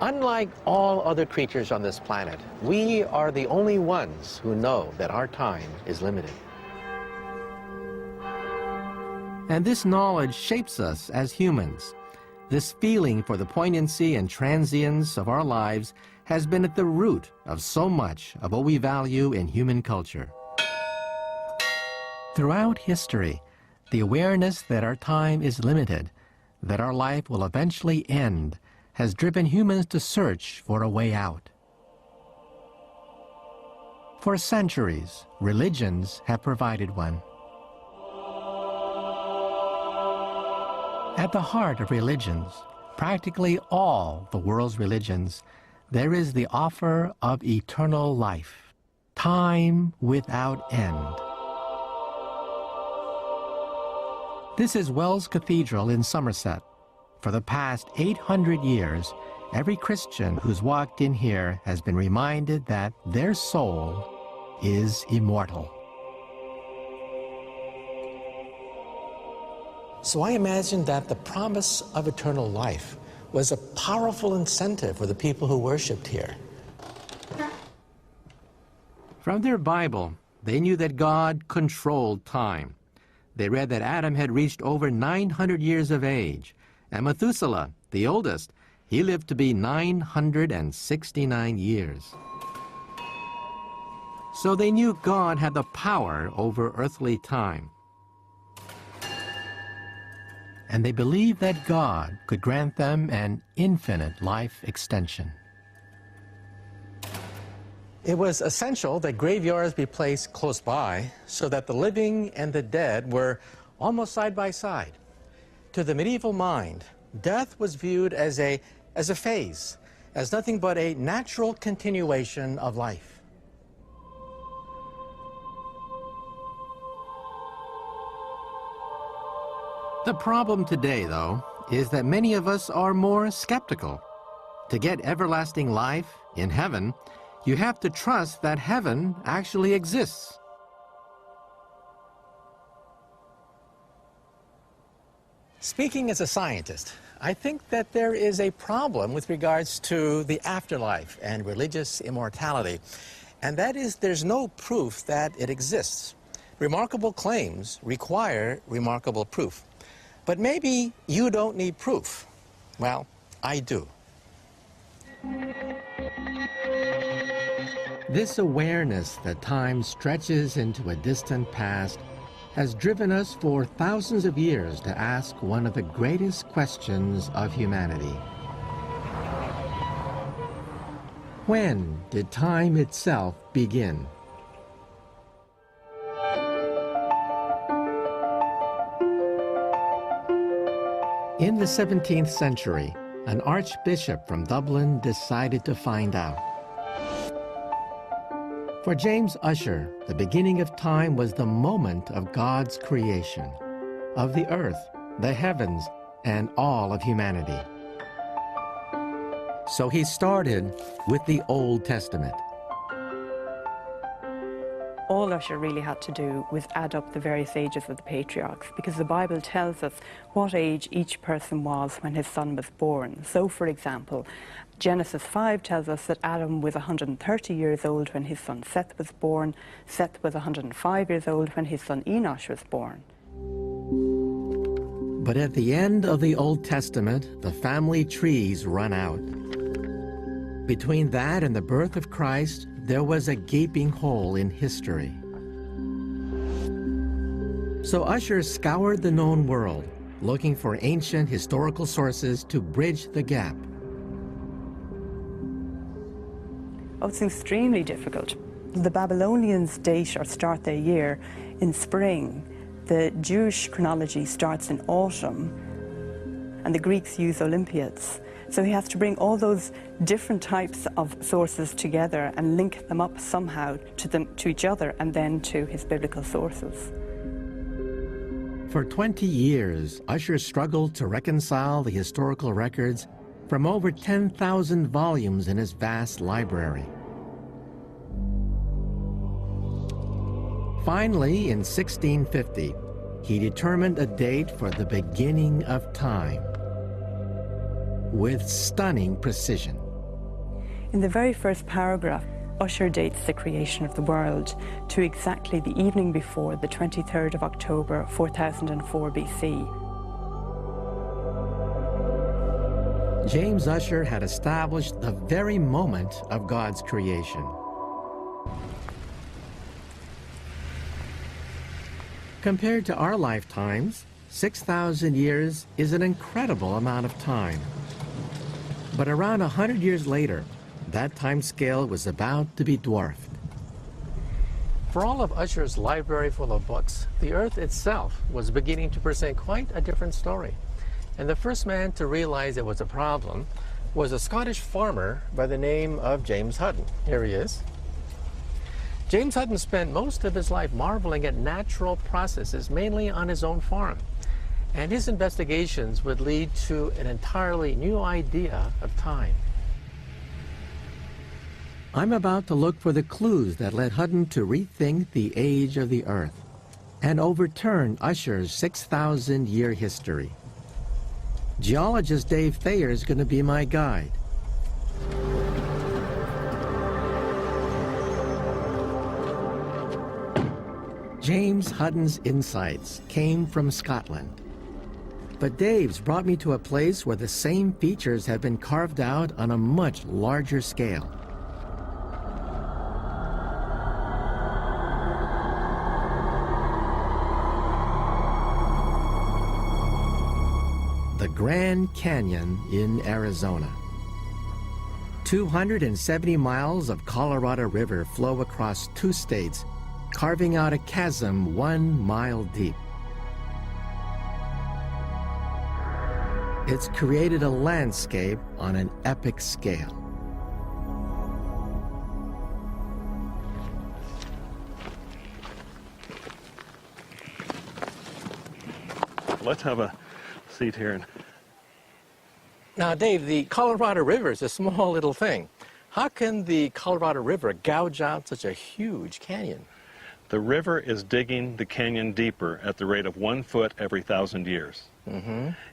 Unlike all other creatures on this planet, we are the only ones who know that our time is limited. And this knowledge shapes us as humans. This feeling for the poignancy and transience of our lives has been at the root of so much of what we value in human culture. Throughout history, the awareness that our time is limited, that our life will eventually end, has driven humans to search for a way out. For centuries, religions have provided one. At the heart of religions, practically all the world's religions, there is the offer of eternal life, time without end. This is Wells Cathedral in Somerset. For the past 800 years, every Christian who's walked in here has been reminded that their soul is immortal. So I imagine that the promise of eternal life was a powerful incentive for the people who worshipped here. From their Bible, they knew that God controlled time. They read that Adam had reached over 900 years of age, and Methuselah, the oldest, he lived to be 969 years. So they knew God had the power over earthly time. And they believed that God could grant them an infinite life extension. It was essential that graveyards be placed close by so that the living and the dead were almost side by side. To the medieval mind, death was viewed as a phase, as nothing but a natural continuation of life. The problem today, though, is that many of us are more skeptical. To get everlasting life in heaven, you have to trust that heaven actually exists. Speaking as a scientist, I think that there is a problem with regards to the afterlife and religious immortality, and that is there's no proof that it exists. Remarkable claims require remarkable proof. But maybe you don't need proof. Well, I do. This awareness that time stretches into a distant past has driven us for thousands of years to ask one of the greatest questions of humanity. When did time itself begin? In the 17th century, an archbishop from Dublin decided to find out. For James Ussher, the beginning of time was the moment of God's creation, of the earth, the heavens, and all of humanity. So he started with the Old Testament. All Ussher really had to do was add up the various ages of the patriarchs, because the Bible tells us what age each person was when his son was born. So, for example, Genesis 5 tells us that Adam was 130 years old when his son Seth was born. Seth was 105 years old when his son Enosh was born. But at the end of the Old Testament, the family trees run out. Between that and the birth of Christ, there was a gaping hole in history. So Ussher scoured the known world, looking for ancient historical sources to bridge the gap. Oh, it's extremely difficult. The Babylonians date or start their year in spring. The Jewish chronology starts in autumn, and the Greeks use Olympiads. So he has to bring all those different types of sources together and link them up somehow to each other and then to his biblical sources. For 20 years, Ussher struggled to reconcile the historical records from over 10,000 volumes in his vast library. Finally, in 1650, he determined a date for the beginning of time with stunning precision. In the very first paragraph, Ussher dates the creation of the world to exactly the evening before the 23rd of October, 4004 BC. James Ussher had established the very moment of God's creation. Compared to our lifetimes, 6,000 years is an incredible amount of time. But around 100 years later, that time scale was about to be dwarfed. For all of Ussher's library full of books, the Earth itself was beginning to present quite a different story. And the first man to realize it was a problem was a Scottish farmer by the name of James Hutton. Here he is. James Hutton spent most of his life marveling at natural processes, mainly on his own farm. And his investigations would lead to an entirely new idea of time. I'm about to look for the clues that led Hutton to rethink the age of the Earth and overturn Ussher's 6,000-year history. Geologist Dave Thayer is going to be my guide. James Hutton's insights came from Scotland. But Dave's brought me to a place where the same features have been carved out on a much larger scale. The Grand Canyon in Arizona. 270 miles of Colorado River flow across 2 states, carving out a chasm 1 mile deep. It's created a landscape on an epic scale. Let's have a seat here. Now, Dave, the Colorado River is a small little thing. How can the Colorado River gouge out such a huge canyon? The river is digging the canyon deeper at the rate of 1 foot every 1,000 years.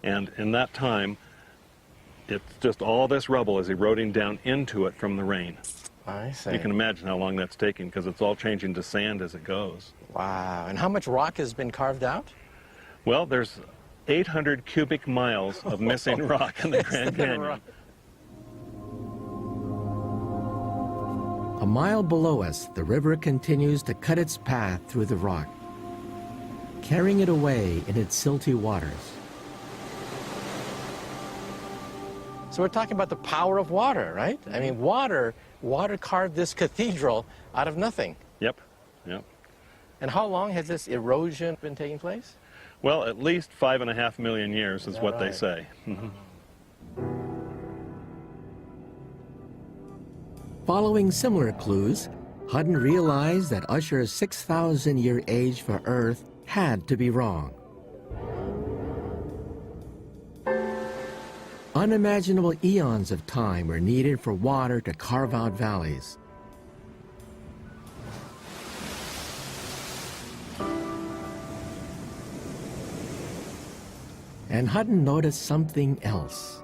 And in that time, it's just all this rubble is eroding down into it from the rain. I see. You can imagine how long that's taking because it's all changing to sand as it goes. Wow. And how much rock has been carved out? Well, there's 800 cubic miles of missing rock in the Grand Canyon. A mile below us, the river continues to cut its path through the rock, carrying it away in its silty waters. So we're talking about the power of water, right? I mean, water carved this cathedral out of nothing. Yep. And how long has this erosion been taking place? Well, at least 5.5 million years is what they right? say. Following similar clues, Hutton realized that Ussher's 6,000-year age for Earth had to be wrong. Unimaginable eons of time were needed for water to carve out valleys. And Hutton noticed something else.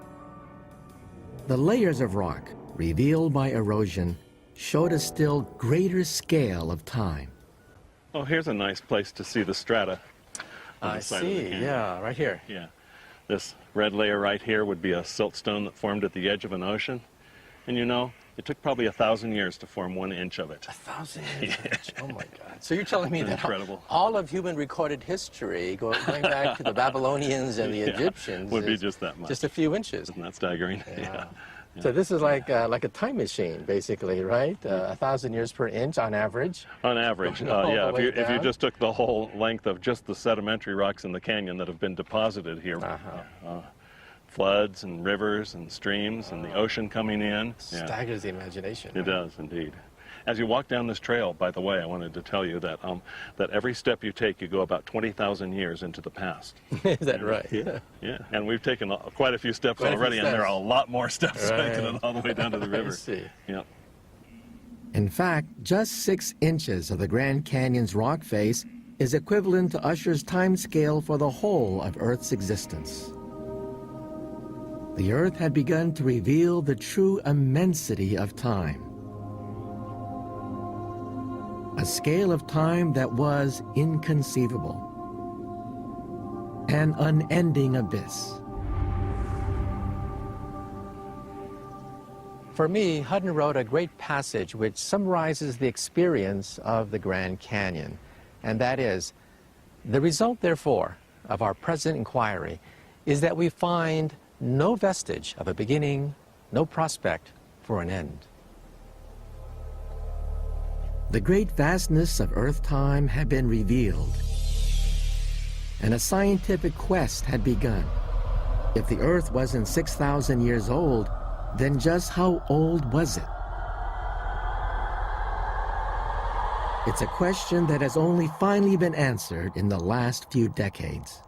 The layers of rock, revealed by erosion, showed a still greater scale of time. Oh, here's a nice place to see the strata. On I the side of the see, canyon. yeah, right here. Yeah. This red layer right here would be a siltstone that formed at the edge of an ocean. And you know, it took probably 1,000 years to form 1 inch of it. 1,000 years. Oh my God. So you're telling me that Incredible. all of human recorded history, going back to the Babylonians and the Yeah, Egyptians, would be is just that much. just a few inches. Isn't that staggering? Yeah. So this is like a time machine, basically, right? 1,000 years per inch on average. On average, All the yeah. way If you down? just took the whole length of just the sedimentary rocks in the canyon that have been deposited here, floods and rivers and streams and the ocean coming in. Yeah, Staggers the imagination. it does indeed. As you walk down this trail, by the way, I wanted to tell you that that every step you take, you go about 20,000 years into the past. Is that right? Yeah, and we've taken quite a few steps Quite a few already, and there are a steps. lot more steps Right. making it all the way down to the river. I see. Yeah. In fact, just 6 inches of the Grand Canyon's rock face is equivalent to Ussher's time scale for the whole of Earth's existence. the Earth had begun to reveal the true immensity of time. A scale of time that was inconceivable. An unending abyss. For me, Hutton wrote a great passage which summarizes the experience of the Grand Canyon, and that is, the result, therefore, of our present inquiry is that we find no vestige of a beginning, no prospect for an end. The great vastness of Earth-time had been revealed, and a scientific quest had begun. If the Earth wasn't 6,000 years old, then just how old was it? It's a question that has only finally been answered in the last few decades.